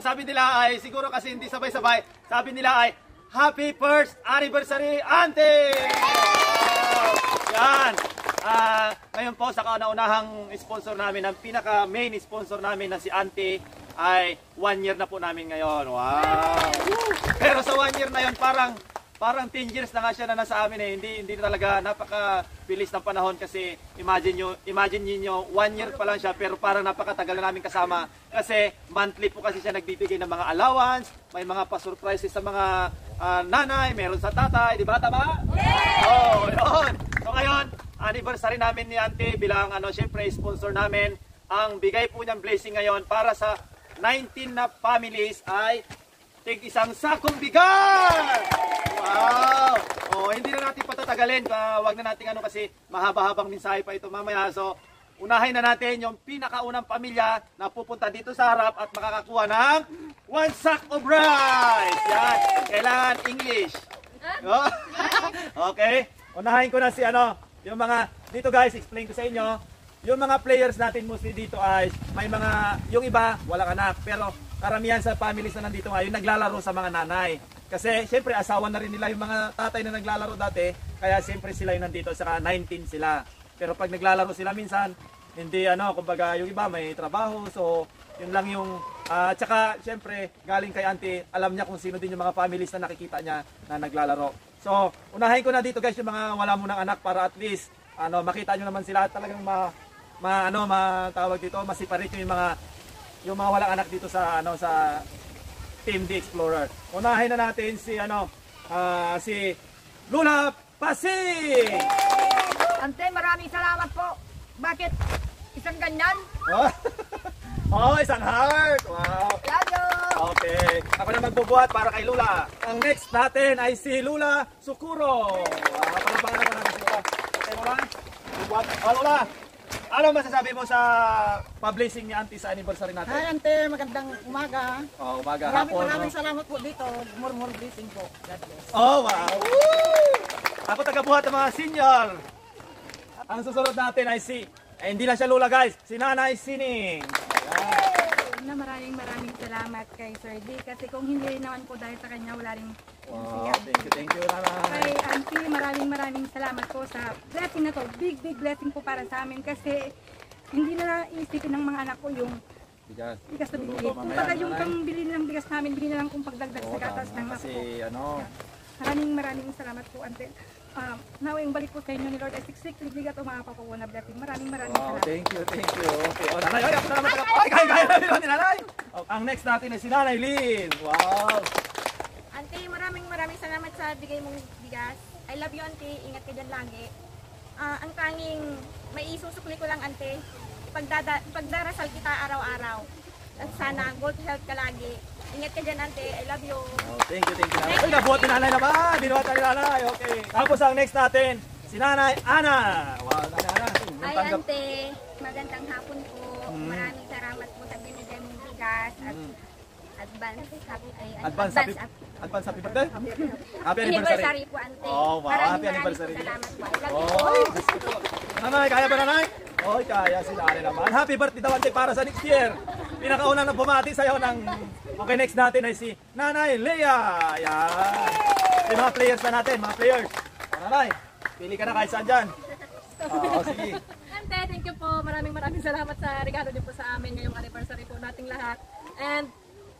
sabi nila ay, siguro kasi hindi sabay-sabay, sabi nila ay, Happy First Anniversary, Auntie! Yan! Ngayon po sa kauna-unahang sponsor namin, ang pinaka-main sponsor namin na si Auntie, ay 1 year na po namin ngayon. Wow! Pero sa 1 year na yun, parang 10 years na nga siya na nasa amin eh. Hindi talaga, napaka-bilis ng panahon kasi imagine niyo 1 year pa lang siya pero parang napakatagal na namin kasama. Kasi monthly po kasi siya nagbibigay ng mga allowance, may mga pa-surprises sa mga nanay, meron sa tatay, di ba? Tama? Yeah! Oh, yun! So ngayon, anniversary namin ni Auntie bilang syempre sponsor namin. Ang bigay po niyang blessing ngayon para sa 19 na families ay isang sakong bigas! Wow! Oh, hindi na natin patatagalin. Wag na natin kasi mahaba-habang mensahe pa ito mamaya. So, unahin na natin yung pinakaunang pamilya na pupunta dito sa harap at makakakuha ng 1 sack of rice. Yan. Kailangan English. Okay. Unahin ko na si yung mga, dito guys, explain ko sa inyo. Yung mga players natin mostly dito ay may mga, yung iba walang anak, pero karamihan sa families na nandito ngayon naglalaro sa mga nanay. Kasi siyempre asawa na rin nila yung mga tatay na naglalaro dati, kaya siyempre sila yung nandito, saka 19 sila. Pero pag naglalaro sila minsan, hindi kumbaga yung iba may trabaho, so yun lang yung, tsaka siyempre galing kay Auntie, alam niya kung sino din yung mga families na nakikita niya na naglalaro. So unahin ko na dito guys yung mga wala munang anak para at least makita nyo naman sila talagang matawag dito, masiparate yung mga walang anak dito sa sa Team The Explorer. Unahin na natin si si Lula Pasig. Ante, maraming salamat po. Bakit isang ganyan? Oh, isang heart. Wow. Lalo. Okay. Ako na magbubuhat para kay Lula. Ang next natin ay si Lula Sukuro. Palapakan ako natin si Lula. Okay, Lula? Bubuhat. Lula. Ano masasabi mo sa pa-blessing ni Auntie sa anniversary natin? Hi, Ante. Magandang umaga. Oh, umaga. Maraming salamat po dito. More blessing po. God bless. Oh, wow. Woo! Ako tagabuhat ng mga senior. Ang susunod natin ay hindi na siya Lula guys, si Nanay Sining. Maraming salamat kay Sir D kasi kung hindi naman po dahil sa kanya wala rin wow, thank you Nanay. Kay Auntie, maraming salamat po sa blessing na to. Big blessing po para sa amin kasi hindi na iisipin ng mga anak ko yung bigas na bibili. Kung pala yung pambili ng bigas namin, bili na lang kung pagdagdag sa gatas ng ako po. Maraming salamat po Auntie. Nawing balik po sa inyo ni Lord ay siksik, libligat o mga papawa na blessing. Maraming salamat. Thank you. Okay, Nanay, ako na naman kaya ni Nanay. Ang next natin ay si Nanay Lynn. Wow. Auntie, maraming salamat sa bigay mong bigas. I love you, Auntie. Ingat ka dyan lagi. Ang tanging may isusukli ko lang, Auntie. Pagdarasal kita araw-araw. At sana good health ka lagi. Ingat ka dyan, Auntie. I love you. Thank you. Ay, nabuhat ni Nanay naman. Binuhat ni Nanay. Okay. Tapos ang next natin, si Nanay Ana. Wow, Nanay Ana. Ay, Auntie. Magandang hapon po. Maraming salamat po sa binigay mong bigas at advance happy birthday? Happy anniversary po, Auntie. Oh, wow. Happy anniversary. Salamat po. I love you. Nanay, kaya ba Nanay? Oh, kaya si Nanay naman. Happy birthday daw Auntie para sa next year. Pinakauna na bumati sa'yo ng... Okay, next natin ay si Nanay Lea. Ayan. Yung mga players na natin, mga players. Nanay, pili ka na kahit saan dyan. Sige. Ante, thank you po. Maraming salamat sa regalo niyo po sa amin ngayong anniversary po nating lahat. And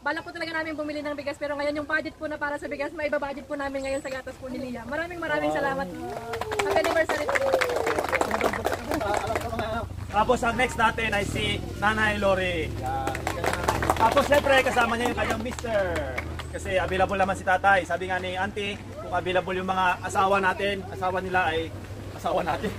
balak po talaga namin bumili ng bigas pero ngayon yung budget po na para sa bigas, may budget po namin ngayon sa gatas po ni Lia. Maraming salamat. Happy anniversary po. Tapos ang next natin ay si Nanay Lori. Tapos syempre kasama niya yung kanyang mister. Kasi available naman si tatay. Sabi nga ni Auntie, kung available yung mga asawa natin, asawa nila ay asawa natin.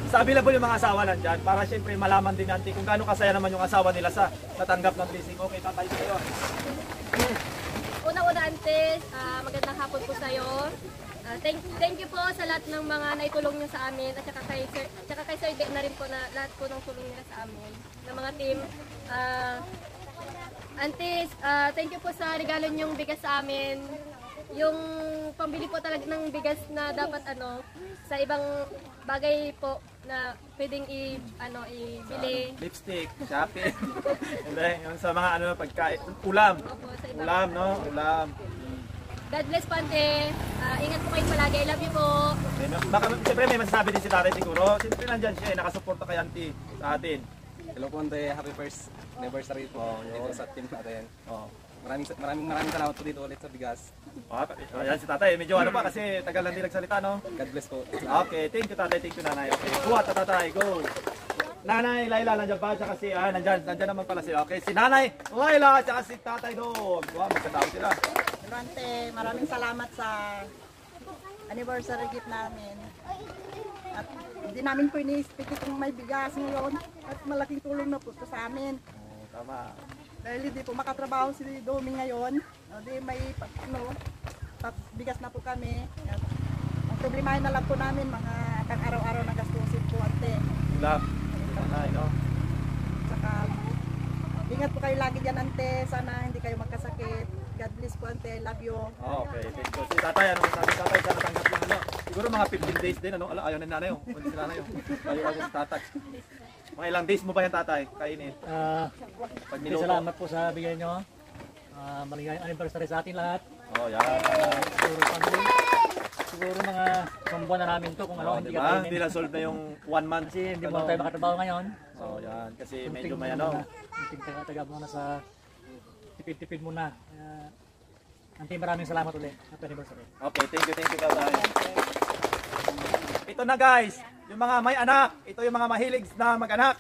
Available yung mga asawa nandyan para syempre malaman din Auntie kung gaano kasaya naman yung asawa nila sa natanggap ng blessing. Okay, tatay sa'yo. Una-una, Auntie, magandang hapon po sa'yo. Thank you po sa lahat ng mga naitulong niyo sa amin at saka kay Sir Dick na rin po na lahat po ng tulong nila sa amin ng mga team. Auntie, thank you po sa regalo niyong bigas sa amin. Yung pambili po talaga ng bigas na dapat sa ibang bagay po na pwedeng ibili. Lipstick, shopping. Hindi, yung sa mga ano, pagkain, ulam. Opo, sa ibang Ulam, no? Ulam. God bless po, ante. Ingat po kayo palagi. I love you po. Okay, baka, siyempre may masasabi din si tatay siguro. Siyempre nandyan siya, nakasuporta kay auntie sa atin. Hello po, Ante. Happy first anniversary po dito sa team natin. Oh. Maraming salamat po dito ulit sa bigas. Ayan si tatay, medyo ano pa kasi tagal lang din nagsalita, no? God bless po. Okay, thank you tatay, thank you nanay. Okay, kuha tatay, go! Nanay Laila, nandiyan ba? Tsaka si, nandyan naman pala sila. Okay, si nanay Laila, tsaka si tatay Dog. Wow, magkatao sila. Ante, maraming salamat sa anniversary gift namin. At hindi namin po ini-expect kung may bigas ngayon. At malaking tulong na po ito sa amin. Oh, tama. Dahil hindi po makatrabaho si Domi ngayon. Di may bigas na po kami. At ang problemahin na lang po namin, mga pang-araw-araw na gastusin po, ate. Ulam. Nanay, no? Saka, ingat po kayo lagi dyan, ante. Sana hindi kayo magkasakit. God bless po, ante. Love you. Okay, thank you. Si tatay, ano sabi ni tatay, sana tanggap yung ano. Siguro mga 15 days din, ano? Ayaw na nanay, oh. Wala si nanay, oh. Ayaw si tatay. Mga ilang days mo ba yan, tatay? Kainin. Pag niluto. Salamat po sa bigay nyo. Maligayang anniversary sa atin lahat. Oh, yan. Siguro mga buwan na namin to kung ano, hindi Diba? ka Hindi na solve na yung 1 month. Kasi hindi mo tayo makatrabaho ngayon. Oh, yan. Kasi medyo may ano. Taga muna sa tipid-tipid muna. Auntie, maraming salamat ulit. Happy anniversary. Okay, thank you, tatay. Ito na guys, yung mga may anak, ito yung mga mahilig na mag-anak.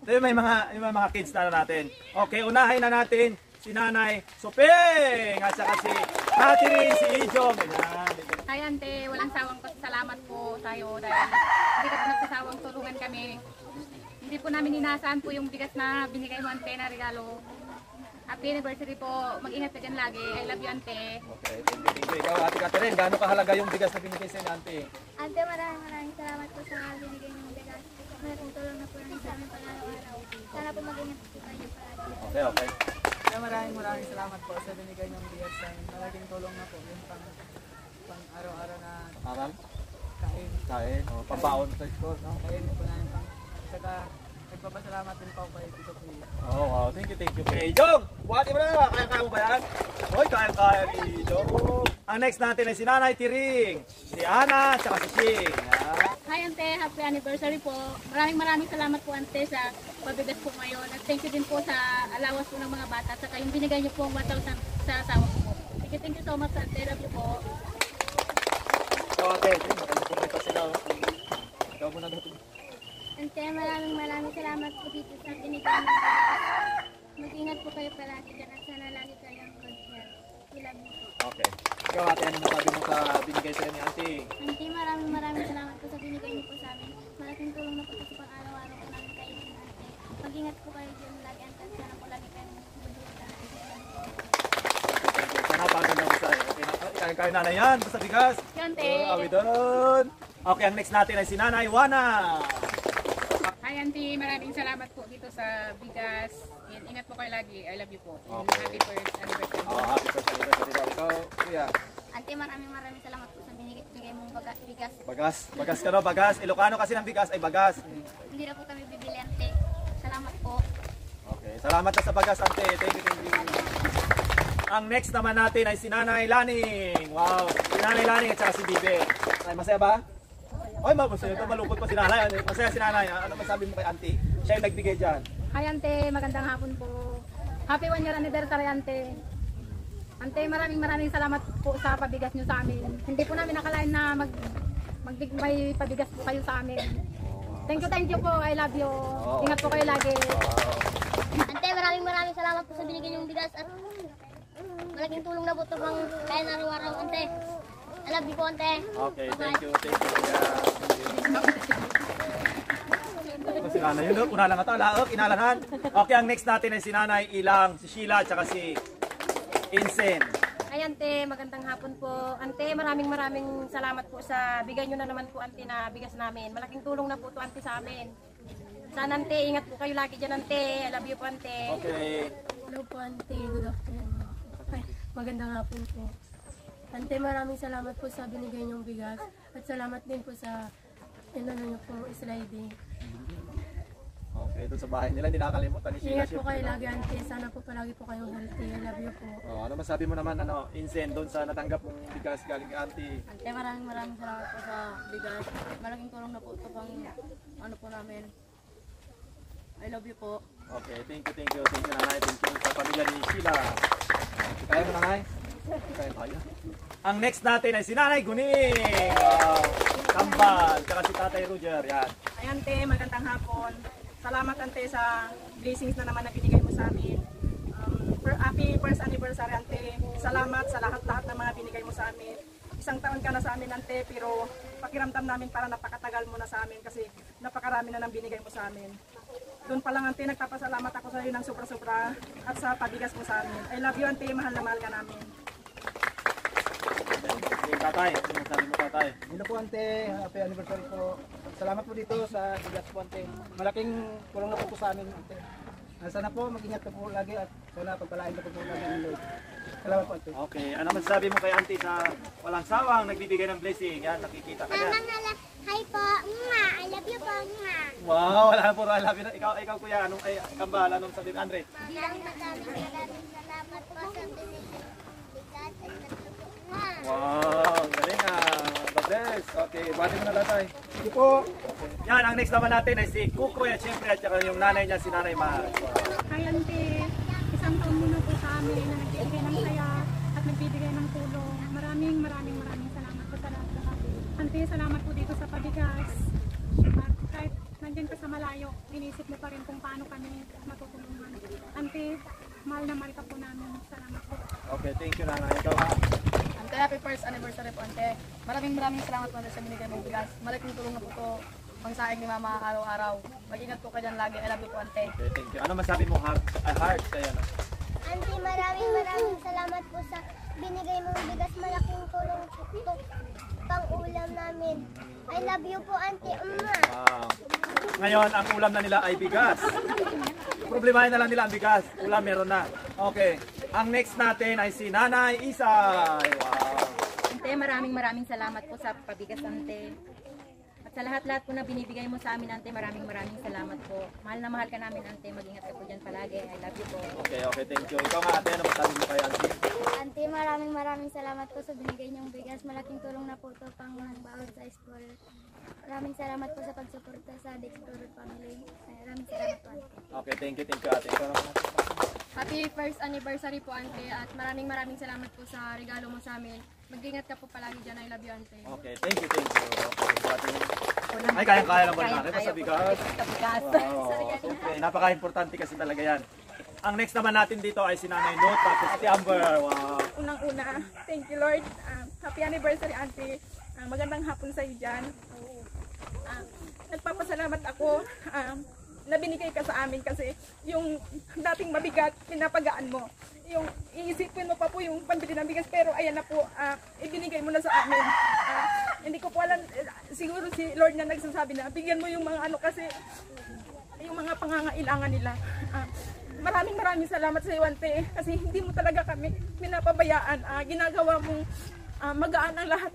Ito yung may mga kids na natin. Okay, unahin na natin si Nanay Suping at saka si Catherine, si Ijong. Hi ante, walang sawang salamat po tayo dahil hindi ka po nagsasawang tulungan kami. Hindi po namin inaasahan po yung bigas na binigay mo ante na regalo. Happy anniversary po. Mag-ingat ka dyan lagi. I love you ante. Okay, thank you. Ikaw, Ate Catherine, gaano kahalaga yung bigas na binigay sa inyo, Ante? Ante, maraming salamat po sa binigay niyong bigas. Malaking tulong na po namin sa amin pang-araw-araw. Sana po mag-ingat po kayo palagi. Okay. Kaya maraming salamat po sa binigay niyong bigas sa amin. Malaking tulong na po yung pang-araw-araw na Aram? kain. Oh, pambaon sa school, no? Kain po namin pang. Saka nagpapasalamat din po ako kay Tito P. Oh, wow. Thank you. Okay, Ijong! Buhati mo na. Kaya mo ba yan? Hoy, kaya ni Ijong. Ang next natin ay si Nanay Tiring, si Ana, at si Shing. Hi ante, happy anniversary po. Maraming salamat po ante sa pabigas po ngayon. At thank you din po sa allowance po ng mga bata. At saka yung binigay niyo po 1,000 sa asawa ko po. Thank you so much ante. Love you po. So, ate, maganda sila. Ikaw muna dito. Ante, maraming salamat po dito sa binigay niyo. Mag-ingat po kayo palagi dyan at sana lagi kayong good health. We love you po. Okay. Ikaw, ate, ano masabi mo sa binigay sa'yo ni Ate? Ante, maraming salamat po sa binigay niyo po sa amin. Malaking tulong na po sa pang-araw-araw po namin kayo din ante. Mag-ingat po kayo dyan lagi ante. Sana po lagi kayong budulta. Sana paganda mo sa'yo. Okay, kaya nanay yan. Basta bigas. Ante. Awi doon. Okay, ang next natin ay si Nanay Wana. Hi auntie, maraming salamat po dito sa bigas. And ingat po kayo lagi. I love you po. And Okay. happy first anniversary. Oh, happy first anniversary daw. Ikaw, kuya. Ante, maraming salamat po sa binigay mong bigas. Bagas ka no, bagas. Ilocano kasi ng bigas ay bagas. Hindi na po kami bibili ante. Salamat po. Okay, salamat na sa bagas, ante. Thank you. Ang next naman natin ay si Nanay Laning. Wow, si Nanay Laning at saka si Bibe. Ay, masaya ba? Ay, masaya ito. Malungkot pa si Nanay. Masaya si Nanay. Ano masabi mo kay auntie? Siya yung nagbigay dyan. Hi ante, magandang hapon po. Happy 1 year anniversary ante. Ante, maraming salamat po sa pabigas nyo sa amin. Hindi po namin nakalain na may pabigas po kayo sa amin. Thank you po. I love you. Ingat po kayo lagi. Ante, maraming salamat po sa binigay niyong bigas at malaking tulong na po ito pang kain araw-araw ante. I love you po ante. Okay, thank you. Ito si Nanay yun, una lang ito, laok, inalanan. Okay, ang next natin ay si Nanay Ilang, si Sheila, at saka si Insen. Hi ante, magandang hapon po. Ante, maraming salamat po sa bigay nyo na naman po ante na bigas namin. Malaking tulong na po ito ante sa amin. Sana ante, ingat po kayo lagi dyan ante. I love you po ante. Okay. Hello po ante, good afternoon. Ay, magandang hapon po. Ante, maraming salamat po sa binigay niyong bigas. At salamat din po sa inano niyo po sliding. Okay, ito sa bahay nila, hindi nakakalimutan ni Sheila. Ingat po kayo lagi, auntie. Sana po palagi po kayong healthy. I love you po. Ano masabi mo naman, Insen, doon sa natanggap mong bigas galing kay auntie? Ante, maraming salamat po sa bigas. Malaking tulong na po ito pang ano po namin. I love you po. Okay, thank you nanay. Thank you sa pamilya ni Sheila. Kaya mo nanay? Kaya tayo. Ang next natin ay si Nanay Guning. Wow. Kambal, tsaka si Tatay Roger. Yan. Ay, ante, magandang hapon. Salamat, ante, sa blessings na naman na binigay mo sa amin. Happy first anniversary, ante. Salamat sa lahat-lahat ng mga binigay mo sa amin. Isang taon ka na sa amin, ante, pero pakiramdam namin para napakatagal mo na sa amin kasi napakarami na nang binigay mo sa amin. Doon pa lang, ante, nagpapasalamat ako sa iyo ng sobra-sobra at sa pabigas mo sa amin. I love you, ante. Mahal na mahal ka namin. Tatay, ano sabi mo, Tatay? Hello po, ante. Happy anniversary po. Salamat po dito sa bigas po, ante. Malaking tulong na po sa amin, ante. Sana po mag-ingat ka po lagi at sana pagpalain ka po lagi ng Lord. Salamat po, ante. Okay, ano masasabi mo kay auntie sa walang sawang nagbibigay ng blessing? Yan, nakikita ka yan. Hi po, I love you po, Wow, wala na puro I love you. Ikaw kuya, anong Kambal, anong sabi mo, Andre? maraming salamat po sa binigay bigas at natulungan. Wow, galing the best. Okay, bati mo na Tatay. Sige po. Yan, ang next naman natin ay si Kukoy at syempre at saka yung nanay niya, si Nanay Mahal. Hi, auntie. Isang taon muna po sa amin na nagbibigay ng saya at nagbibigay ng tulong. Maraming salamat po sa lahat. Auntie, salamat po dito sa pabigas. At kahit nandyan ka sa malayo, inisip mo pa rin kung paano kami matutulungan. Auntie, mahal na mahal ka po namin. Salamat po. Okay, thank you Nanay. Ikaw ha? Ante, happy first anniversary po, ante. Maraming salamat po sa binigay mong bigas. Malaking tulong na po ito pang saing ni Mama araw-araw. Mag-ingat po kayo dyan lagi. I love you po, ante. Okay, thank you. Ano masabi mo, heart kaya na? Auntie, maraming salamat po sa binigay mong bigas. Malaking tulong po pang ulam namin. I love you po, auntie. Wow. Ngayon, ang ulam na nila ay bigas. Problemahin na lang nila ang bigas. Ulam meron na. Okay. Ang next natin ay si Nanay Isay. Wow. Ante, maraming salamat po sa pabigas, ante. At sa lahat-lahat po na binibigay mo sa amin, ante, maraming salamat po. Mahal na mahal ka namin, ante. Mag-ingat ka po dyan palagi. I love you po. Okay, thank you. Ikaw nga ate, ano masabi mo kay auntie? Auntie, maraming salamat po sa binigay niyong bigas. Malaking tulong na po ito pang bawat sa school. Maraming salamat po sa pagsuporta sa Dexter family. Maraming salamat po, auntie. Okay, thank you ate. Ikaw naman. Happy first anniversary po, ante. At maraming salamat po sa regalo mo sa amin. Mag-ingat ka po palagi dyan. I love you, ante. Okay, thank you. Okay, ay, kayang-kaya naman natin sa bigas. Wow, okay, napaka-importante kasi talaga yan. Ang next naman natin dito ay si Nanay Lot, tapos si Amber. Wow. Unang-una, thank you Lord. Happy anniversary, auntie. Magandang hapon sa iyo dyan. Nagpapasalamat ako na binigay ka sa amin kasi yung dating mabigat, pinapagaan mo. Yung iisipin mo pa po yung pambili ng bigas, pero ayan na po, ibinigay mo na sa amin. Hindi ko po alam, siguro si Lord na nagsasabi na bigyan mo yung mga ano kasi yung mga pangangailangan nila. Maraming salamat sa iyo, ante, kasi hindi mo talaga kami pinapabayaan. Ginagawa mong magaan ang lahat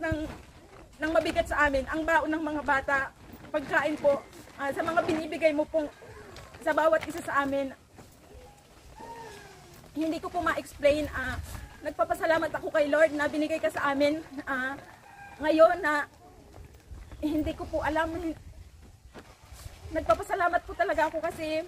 ng mabigat sa amin. Ang baon ng mga bata, pagkain po, sa mga binibigay mo pong sa bawat isa sa amin. Hindi ko po ma-explain. Nagpapasalamat ako kay Lord na binigay ka sa amin. Ngayon na hindi ko po alam. Nagpapasalamat po talaga ako kasi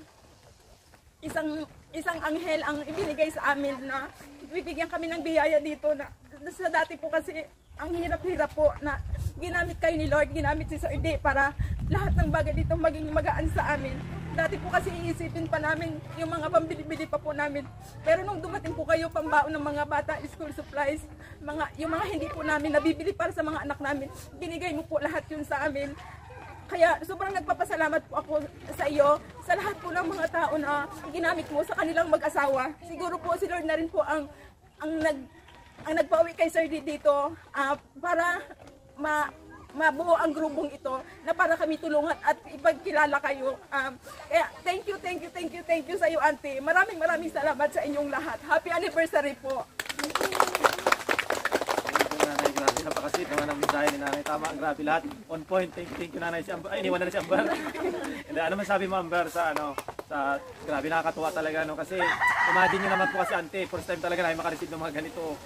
isang anghel ang ibinigay sa amin na bibigyan kami ng biyaya dito na sa dati po kasi ang hirap-hirap po na ginamit kayo ni Lord, ginamit si Sir D para lahat ng bagay dito maging magaan sa amin. Dati po kasi iisipin pa namin yung mga pambili-bili pa po namin. Pero nung dumating po kayo pambaon ng mga bata, school supplies, yung mga hindi po namin nabibili para sa mga anak namin, binigay mo po lahat yun sa amin. Kaya sobrang nagpapasalamat po ako sa iyo, sa lahat po ng mga tao na ginamit mo sa kanilang mag-asawa. Siguro po si Lord na rin po ang nagpawi kay Sir D dito para mabuo ang grupong ito na para kami tulungan at ipagkilala kayo. Kaya thank you sa iyo, auntie. Maraming salamat sa inyong lahat. Happy anniversary po. Grabe, napakasipag Sweet naman ang mensahe ni nanay. Tama, grabe lahat. On point. Thank you nanay si Amber. Ay, iniwan na si Amber. Hindi, ano man sabi mo Amber sa grabe nakakatuwa talaga no kasi imagine niyo naman po kasi ante, first time talaga namin makareceive ng mga ganito.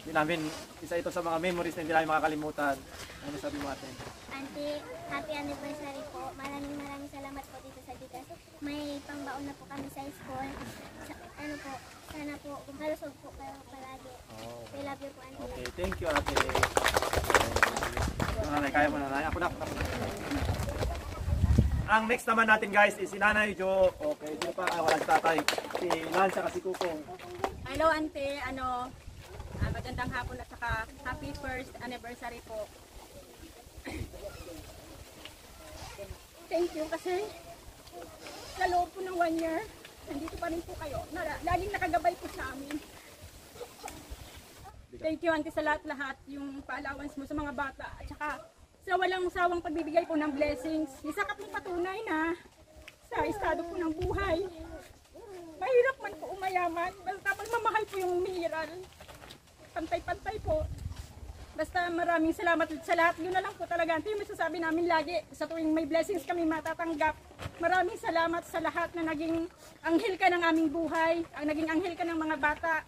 Hindi namin, isa ito sa mga memories na hindi namin makakalimutan. Ano sabi mo ate? Auntie, happy anniversary po. Maraming salamat po dito sa bigas. May pangbaon na po kami sa school. Ano po, sana po, malusog po kayo palagi. We love you po, Auntie. Okay, thank you ate. Nanay, kaya mo nanay. Ako na. Ang next naman natin guys is si Nanay Jo. Okay, sino pa? Wala si tatay. Si Lanza kasi Kukong. Hello, Ante. Magandang hapon at saka happy first anniversary po. Thank you kasi sa loob po ng 1 year, nandito pa rin po kayo. Laging nakagabay po sa amin. Thank you, Auntie, sa lahat-lahat. Yung pa-allowance mo sa mga bata. At saka sa walang sawang pagbibigay po ng blessings. Isa ka pong patunay na sa estado po ng buhay. Mahirap man po umayaman. Basta pagmamahal po yung umiiral. Pantay-pantay po. Basta maraming salamat sa lahat. Yun na lang po talaga. Ito yung masasabi namin lagi. Sa tuwing may blessings kami matatanggap. Maraming salamat sa lahat na naging anghel ka ng aming buhay. Ang naging anghel ka ng mga bata.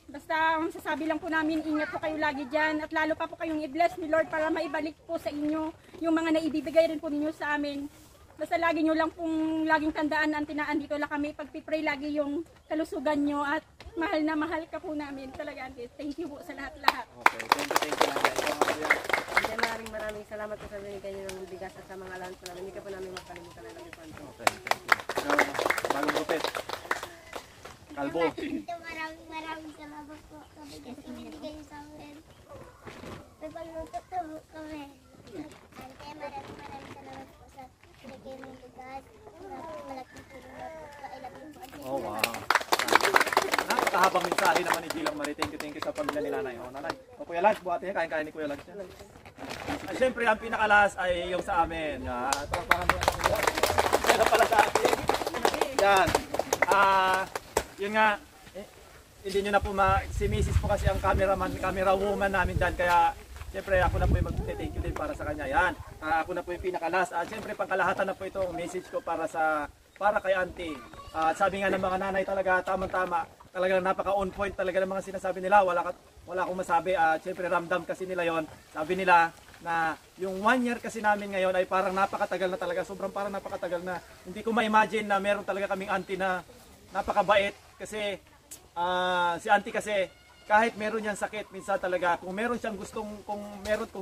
Basta ang sasabi lang po namin, ingat po kayo lagi dyan. At lalo pa po kayong i-bless ni Lord para maibalik po sa inyo yung mga naibibigay rin po ninyo sa amin. Basta lagi nyo lang pong laging tandaan, Auntie, na andito lang kami. Pagpipray lagi yung kalusugan nyo at mahal na mahal ka po namin. Talaga, Auntie. Thank you po sa lahat-lahat. Okay, thank you nanay. Maraming salamat po sa binigay nyo ng bigas at sa mga allowance namin. Hindi ka po namin makalimutan na lang yung Auntie. Okay, thank you. Bagong gupit. Kalbo. Maraming salamat po sa bigas na binigay niyo sa amin. Nagpagluto po kami. Auntie, maraming salamat po sa binigay ng bigas. Malaking tulong na po. Kailangan po, Auntie. Oh, wow. Napakahabang mensahe naman ni Gilang Marie. Thank you sa pamilya ni nanay. Oh, nanay. O Kuya Lance, buhati niya. Kain-kain ni Kuya Lance. Siyempre, ang pinakalas ay yung sa amin. Ito pala sa akin. Yan. Yun nga, hindi nyo na po si Mrs. po kasi ang camera woman namin dyan. Kaya, siyempre, ako na po yung mag-thank you din para sa kanya. Yan. Ako na po yung pinakalas. Siyempre, pangkalahatan na po ito, message ko para kay Auntie. Sabi nga ng mga nanay talaga, tamang-tama. Talagang napaka-on point talaga ng mga sinasabi nila. Wala akong masabi. Siyempre, ramdam kasi nila yon. Sabi nila na yung 1 year kasi namin ngayon ay parang napakatagal na talaga. Sobrang parang napakatagal na. Hindi ko ma-imagine na meron talaga kaming Auntie na napakabait. Kasi si Auntie kasi kahit meron niyang sakit minsan talaga, kung meron siyang gustong, kung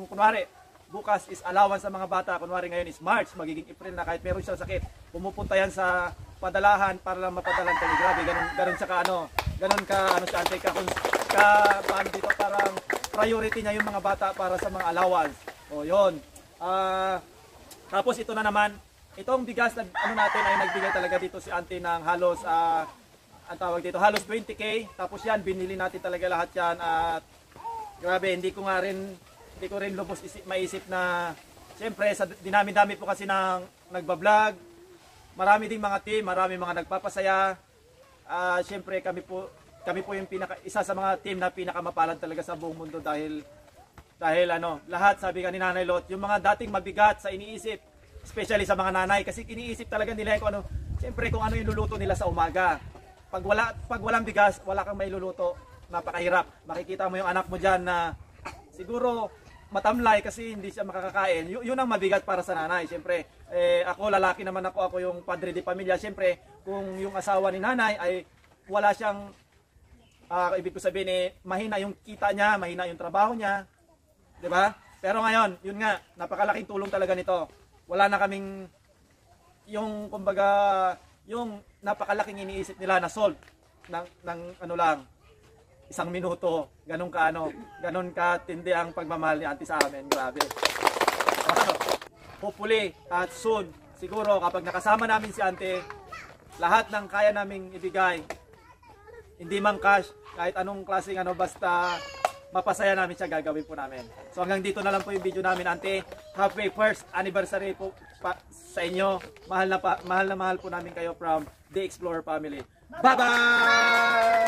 kunwari bukas is allowance sa mga bata, kunwari ngayon is March, magiging April na, kahit meron siyang sakit, pumupunta yan sa padalahan para lang mapadalan tayo. Grabe, ganun siya ganun ka si Auntie paano dito, parang priority niya yung mga bata para sa mga allowance. O yun. Tapos ito na naman, itong bigas na natin ay nagbigay talaga dito si Auntie ng halos ang tawag dito, halos 20k. Tapos yan, binili natin talaga lahat yan. At grabe, hindi ko rin lubos maisip na siyempre, sa dinami-dami po kasi ng nagbablog. Marami ding mga team, marami mga nagpapasaya. Siyempre, kami po yung isa sa mga team na pinakamapalad talaga sa buong mundo dahil lahat, sabi ka ni Nanay Lot, yung mga dating mabigat sa iniisip, especially sa mga nanay, kasi iniisip talaga nila kung siyempre kung ano yung luluto nila sa umaga. Pag walang bigas, wala kang mailuluto, napakahirap. Makikita mo yung anak mo dyan na siguro matamlay kasi hindi siya makakakain. Yun ang mabigat para sa nanay. Siyempre, ako lalaki naman ako yung padre de pamilya. Siyempre, kung yung asawa ni nanay ay wala siyang, ibig ko sabihin mahina yung kita niya, mahina yung trabaho niya. Diba? Pero ngayon, yun nga, napakalaking tulong talaga nito. Wala na kaming yung kumbaga yung napakalaking iniisip nila na solve ng lang 1 minuto, ganun ka tindi ang pagmamahal ni Auntie sa amin. Grabe. Hopefully at soon siguro kapag nakasama namin si Auntie, lahat ng kaya naming ibigay, hindi man cash, kahit anong klaseng basta mapasaya namin siya, gagawin po namin. So hanggang dito na lang po yung video namin, Auntie. Happy first anniversary po sa inyo. Mahal na mahal po namin kayo from The Explorer Family. Bye-bye!